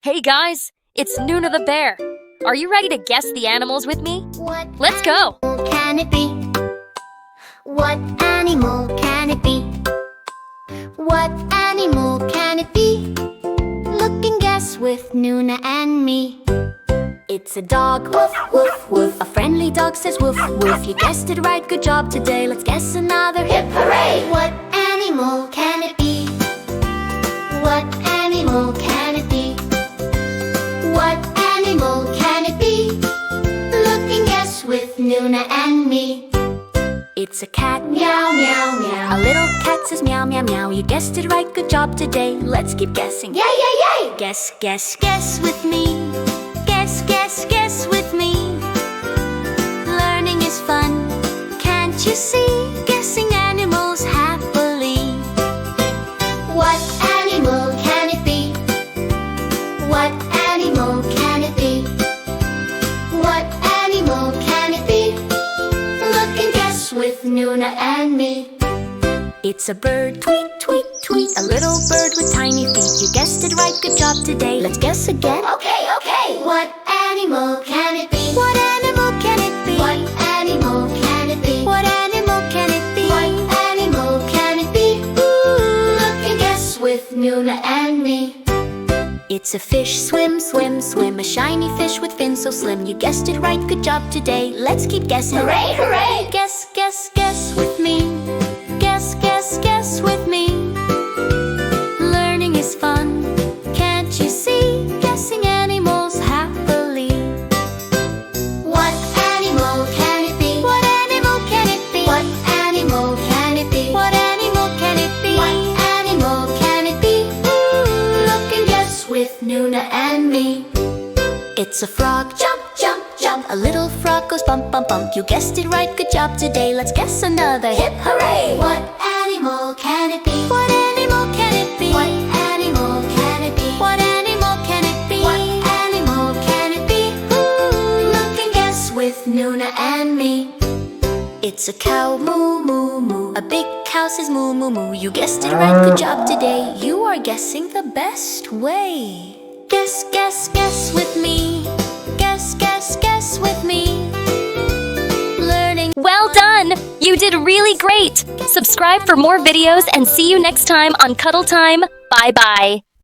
Hey guys, it's Nuna the bear. Are you ready to guess the animals with me? Let's go! What can it be? What animal can it be? What animal can it be? Look and guess with Nuna and me. It's a dog, woof, woof, woof. A friendly dog says woof, woof. You guessed it right, good job today. Let's guess another, hip hooray! What animal can it be? What animal can it be? What animal can it be? Look and guess with Nuna and me. It's a cat, meow, meow, meow. A little cat says meow, meow, meow. You guessed it right, good job today. Let's keep guessing, yay, yay, yay! Guess, guess, guess with me. Guess, guess, guess with me. Learning is fun, can't you see? Guessing animals happily. What animal can it be? What animal can it be? What animal can it be? Look and guess with Nuna and me. It's a bird, tweet, tweet, tweet. A little bird with tiny feet. You guessed it right, good job today. Let's guess again. Okay, okay. What animal can it be? What animal can it be? What animal can it be? What animal can it be? What animal can it be? Ooh, look and guess with Nuna and me. It's a fish, swim, swim, swim. A shiny fish with fins so slim. You guessed it right, good job today. Let's keep guessing. Hooray, hooray! Guess, guess, guess with me. Guess, guess, guess with me. Learning is fun, can't you see? Guessing animals happily. What animal can it be? What animal can it be? What animal can it be? What animal can it be? What animal can it be? Ooh, look and guess with Nuna and me. It's a frog, jump, jump, jump. A little frog goes bump, bump, bump. You guessed it right, good job today. Let's guess another, hip hooray! What animal can it be? What animal can it be? What animal can it be? What animal can it be? What animal can it be? Ooh, look and guess with Nuna and me. It's a cow, moo, moo, moo. A big cow says moo, moo, moo. You guessed it right, good job today. You are guessing the best way. Guess, guess, guess with me. Guess, guess, guess with me. Learning. Well done! You did really great! Subscribe for more videos and see you next time on CuddleTime. Bye-bye!